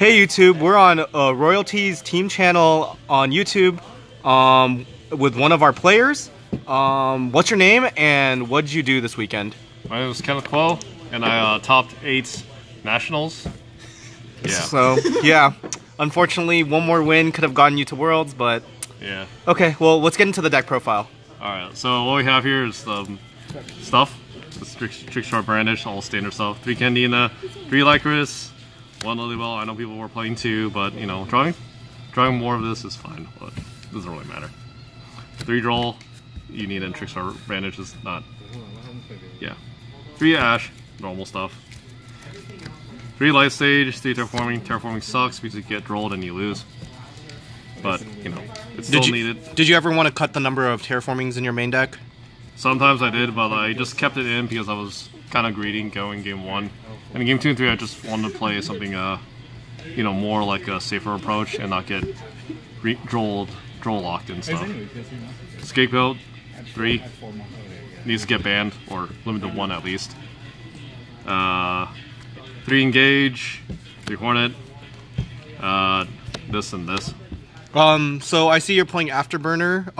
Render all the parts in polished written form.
Hey YouTube, we're on Royalties team channel on YouTube with one of our players. What's your name and what did you do this weekend? My name is Kenneth Quo and I topped 8 nationals. Yeah. So, yeah. Unfortunately, one more win could have gotten you to Worlds, but... Yeah. Okay, well, let's get into the deck profile. Alright, so what we have here is the stuff. It's Trickstar Brandish, all standard stuff. 3 Candina, 3 Lycris, 1 Lilywell. I know people were playing 2, but, you know, drawing more of this is fine, but it doesn't really matter. 3 Droll, you need in Trickstar Brandish, is not... Yeah. 3 Ash, normal stuff. 3 Light Stage, 3 Terraforming. Terraforming sucks because you get Drolled and you lose. But, you know, it's still needed. Did you ever want to cut the number of Terraformings in your main deck? Sometimes I did, but I just kept it in because I was kind of greedy going game 1. And in game 2 and 3, I just wanted to play something, you know, more like a safer approach and not get Droll locked and stuff. Scapegoat, 3. Needs to get banned, or limited to 1 at least. 3 Engage, 3 Hornet, this and this. So I see you're playing Afterburner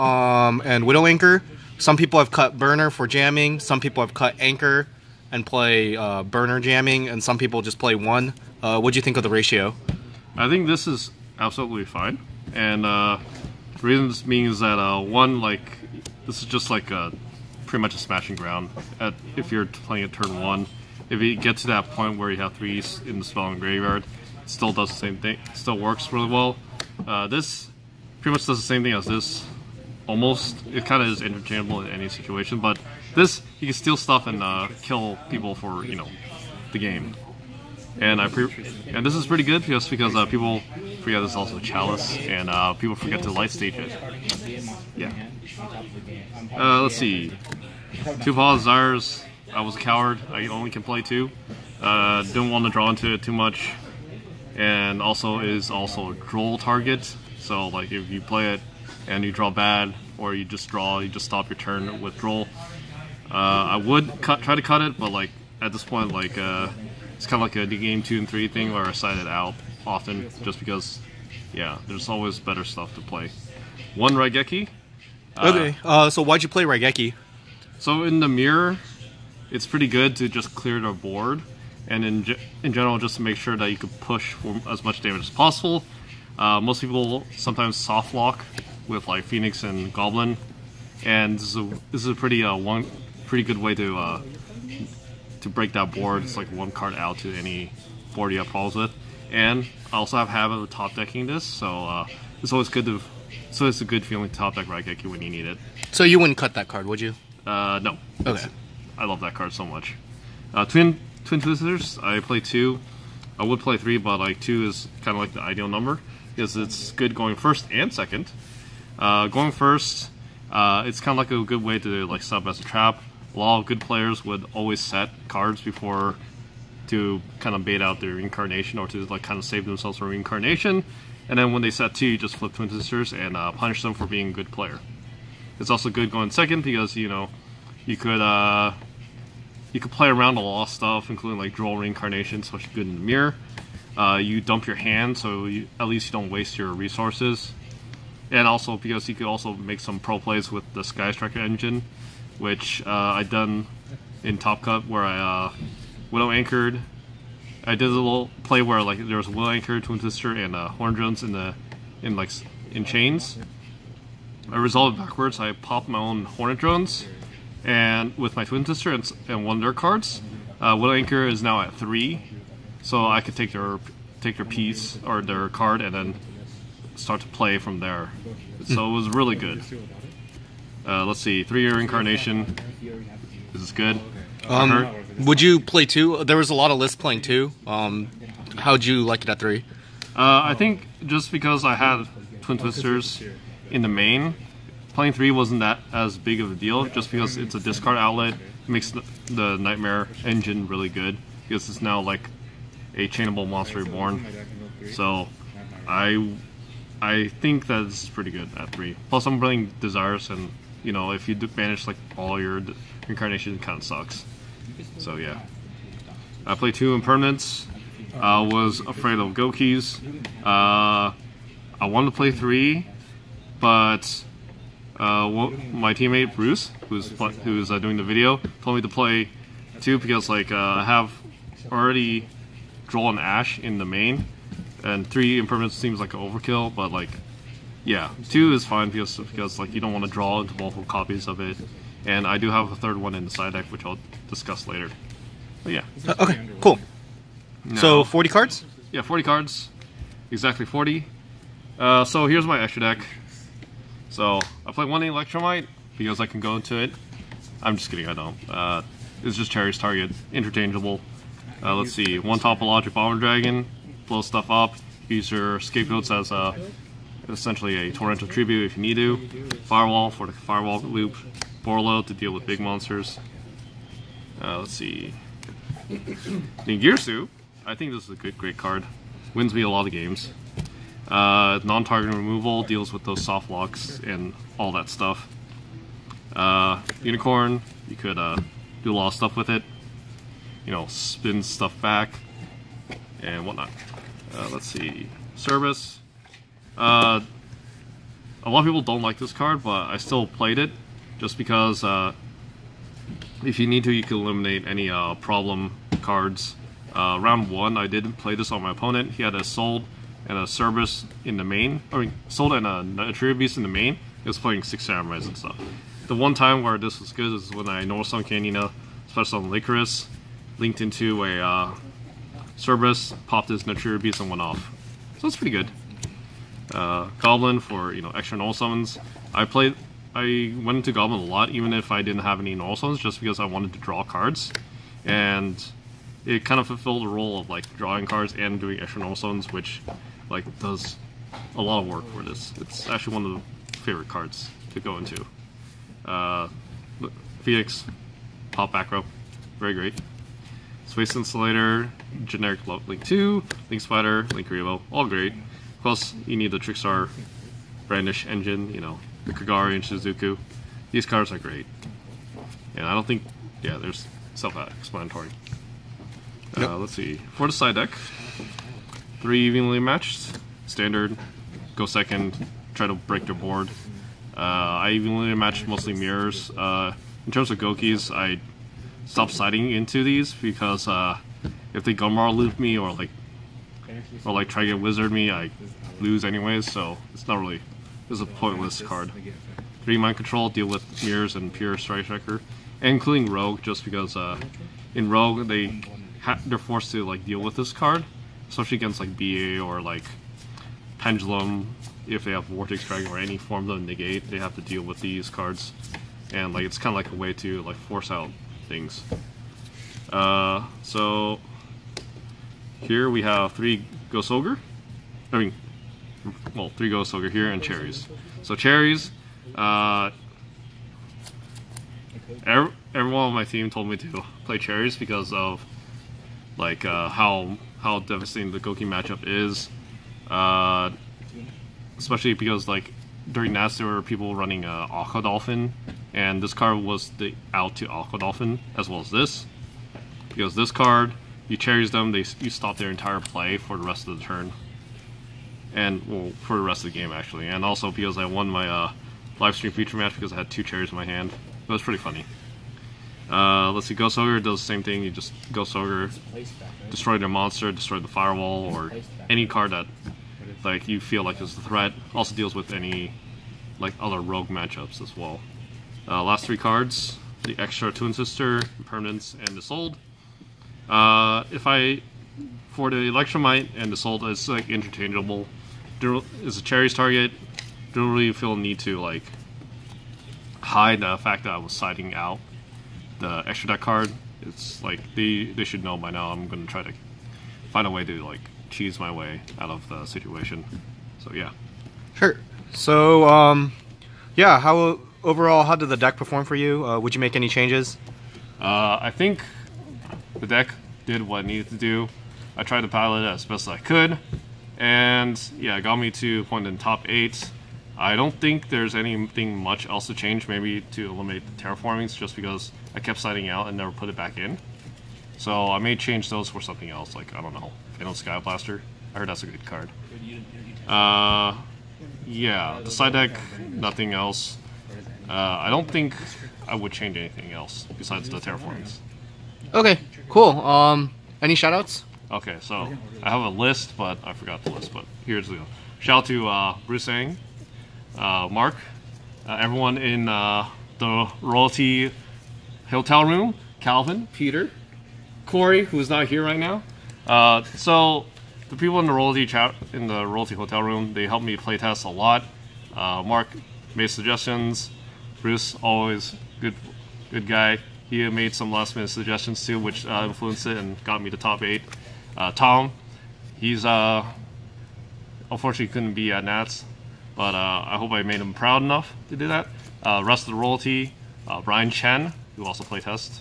and Widow Anchor. Some people have cut Burner for jamming, some people have cut Anchor and play Burner jamming, and some people just play 1. What do you think of the ratio? I think this is absolutely fine, and the reason this means that 1, like, this is just like pretty much a smashing ground if you're playing at turn 1. If you get to that point where you have 3s in the spell and graveyard, it still does the same thing, it still works really well. This pretty much does the same thing as this. Almost, it kind of is interchangeable in any situation, but this, you can steal stuff and kill people for, you know, the game. And this is pretty good because people forget this is also Chalice, and people forget to light stage it. Yeah. Let's see. 2 Paw Desires. I was a coward. I only can play 2. Didn't want to draw into it too much, and also is also a Droll target. So like if you play it and you draw bad, or you just stop your turn with Droll. I would try to cut it, but like at this point, like it's kind of like a game 2 and 3 thing where I side it out often, just because, yeah, there's always better stuff to play. 1 Raigeki. Okay, so why'd you play Raigeki? So in the mirror, it's pretty good to just clear the board, and in general, just to make sure that you can push for as much damage as possible. Most people sometimes soft lock with like Phoenix and Goblin, and this is a pretty good way to break that board. It's like 1 card out to any board you have problems with, and I also have a habit of top decking this, so it's always good to. So it's a good feeling to top deck Raigeki when you need it. So you wouldn't cut that card, would you? No. Okay. I love that card so much. Twin Twisters, I play 2. I would play 3, but like 2 is kind of like the ideal number because it's good going first and second. Going first, it's kind of like a good way to like sub as a trap. A lot of good players would always set cards before to kind of bait out their reincarnation, or to like kind of save themselves from reincarnation. And then when they set 2, you just flip Twin Sisters and punish them for being a good player. It's also good going second because, you know, you could play around a lot of stuff, including like Droll reincarnation, especially good in the mirror. You dump your hand, so at least you don't waste your resources. And also because you could also make some pro plays with the Sky Striker engine, which I done in Top Cut, where I Widow Anchored. I did a little play where like there was a Widow Anchored, Twin Twister, and Horn Drones in chains. I resolved it backwards. I popped my own Hornet Drones, and with my Twin Twister and 1 of their cards, Widow Anchor is now at 3, so I could take their piece or their card and then start to play from there. So it was really good. Let's see, 3-year Incarnation. This is good. Would you play 2? There was a lot of lists playing 2. How'd you like it at 3? I think just because I had Twin Twisters in the main, playing 3 wasn't that as big of a deal, just because it's a discard outlet. It makes the Nightmare engine really good, because it's now like a chainable monster reborn. So I think that this is pretty good at 3. Plus I'm playing Desires, and you know, if you banish like all your reincarnation, it kind of sucks. So yeah. I play 2 Impermanents. was afraid of Gokis. I wanted to play 3, but my teammate Bruce, who's doing the video, told me to play 2 because like I have already drawn Ash in the main, and 3 impermanence seems like an overkill. But like, yeah, 2 is fine because like you don't want to draw into multiple copies of it, and I do have a 3rd one in the side deck, which I'll discuss later. But yeah. Okay, cool. Now, so 40 cards? Yeah, 40 cards, exactly 40. So here's my extra deck. So I play 1 Electromite because I can go into it. I'm just kidding, I don't. It's just Cherry's target, interchangeable. Let's see, 1 Topologic Bomber Dragon, blow stuff up. Use your scapegoats as essentially a torrential tribute if you need to. Firewall for the firewall loop. Borlo to deal with big monsters. Let's see. Ningirsu, I think this is a great card. Wins me a lot of games. Non-target removal, deals with those soft locks and all that stuff. Unicorn, you could do a lot of stuff with it. You know, spin stuff back and whatnot. Let's see. Service. A lot of people don't like this card, but I still played it just because if you need to, you can eliminate any problem cards. Round 1, I did play this on my opponent. He had a Sold and a Cerberus in the main. I mean, Sold and a Trio Beast in the main. He was playing 6 Samurais and stuff. The one time where this was good is when I North Sun Canina, especially on Licorice, linked into a Cerberus, popped his Trio Beast and went off. So it's pretty good. Goblin for, you know, extra null summons. I went into Goblin a lot, even if I didn't have any null summons, just because I wanted to draw cards. And it kind of fulfilled the role of like drawing cards and doing extra null summons, which like does a lot of work for this. It's actually one of the favorite cards to go into. Phoenix, pop back row, very great. Space Insulator, generic Link 2, Link Spider, Link Revo, all great. Plus, you need the Trickstar Brandish engine, you know, the Kagari and Shizuku. These cards are great. And I don't think, yeah, there's self-explanatory. Nope. Let's see. For the side deck, 3 evenly matched, standard, go second, try to break their board. I evenly matched mostly mirrors. In terms of Gokis, I stopped siding into these because if they Gumar loop me or try to get wizard me, I lose anyways, so it's not really, it's a pointless card. 3 mind control, deal with mirrors and pure strike striker, including rogue, just because in rogue they're forced to like deal with this card, especially against like BA or like pendulum. If they have vortex dragon or any form of negate, they have to deal with these cards, and like it's kind of like a way to like force out things. So here we have 3 Ghost Ogre. I mean, well, 3 Ghost Ogre here and cherries. So cherries, everyone on my team told me to play cherries because of like how devastating the Goki matchup is. Especially because like during NAS there were people running Aqua Dolphin, and this card was the out to Aqua Dolphin as well as this. Because this card, you cherries them, you stop their entire play for the rest of the turn, and well, for the rest of the game actually. And also because I won my live stream feature match because I had 2 cherries in my hand. It was pretty funny. Let's see, Ghost Ogre does the same thing. You just Ghost Ogre, destroy their monster, destroy the firewall, or any card that like you feel like is a threat. Also deals with any like other rogue matchups as well. Last 3 cards, the extra Twin Sister, Impermanence, and the Sold. For the Electromite and the Sold, it's like interchangeable. It's a cherries target. Don't really feel a need to like hide the fact that I was siding out the extra deck card. It's like they should know by now. I'm gonna try to find a way to like cheese my way out of the situation. So yeah. Sure. So yeah, how did the deck perform for you? Would you make any changes? I think the deck did what it needed to do. I tried to pilot it as best as I could, and yeah, it got me to a point in top 8. I don't think there's anything much else to change, maybe to eliminate the terraformings, just because I kept siding out and never put it back in. So I may change those for something else, like, I don't know, Phantom Sky Blaster. I heard that's a good card. Yeah, the side deck, nothing else. I don't think I would change anything else besides the terraformings. Okay, cool. Any shoutouts? Okay, so I have a list, but I forgot the list, but here's the shout out to Bruce Ang, Mark, everyone in the Royalty Hotel Room, Calvin, Peter, Corey, who's not here right now. So the people in the Royalty chat in the Royalty Hotel Room, they helped me playtest a lot. Mark made suggestions. Bruce, always good guy. He made some last minute suggestions too, which influenced it and got me to top 8. Tom, he's unfortunately couldn't be at Nats, but I hope I made him proud enough to do that. Rest of the Royalty, Brian Chen, who also playtest,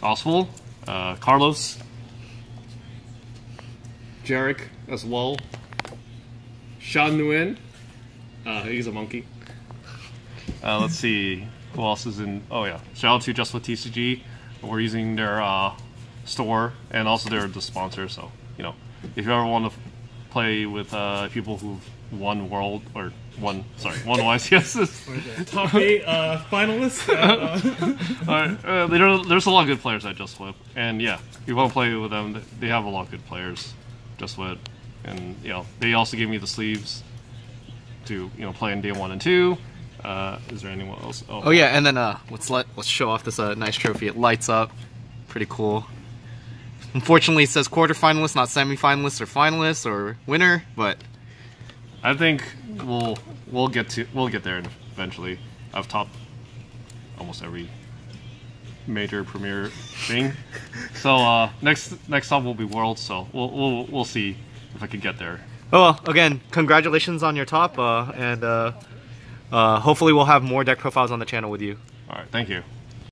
Gospel, Carlos, Jarek as well, Sean Nguyen, he's a monkey. Let's see, who else is in? Oh yeah, shout out to Just With TCG. We're using their store, and also they're the sponsor. So you know, if you ever want to play with people who've won world or won YCSs, top 8 finalists. There's a lot of good players at Just Flip, and yeah, if you want to play with them, they have a lot of good players. Just Flip, and you know, they also gave me the sleeves to play in day 1 and 2. Is there anyone else? Oh yeah, and then let's show off this nice trophy. It lights up, pretty cool. Unfortunately, it says quarterfinalist, not semifinalist or finalist or winner, but I think we'll get there eventually. I've topped almost every major premier thing. So next up will be Worlds. So we'll see if I can get there. Oh well, again, congratulations on your top, and hopefully we'll have more deck profiles on the channel with you. All right, thank you.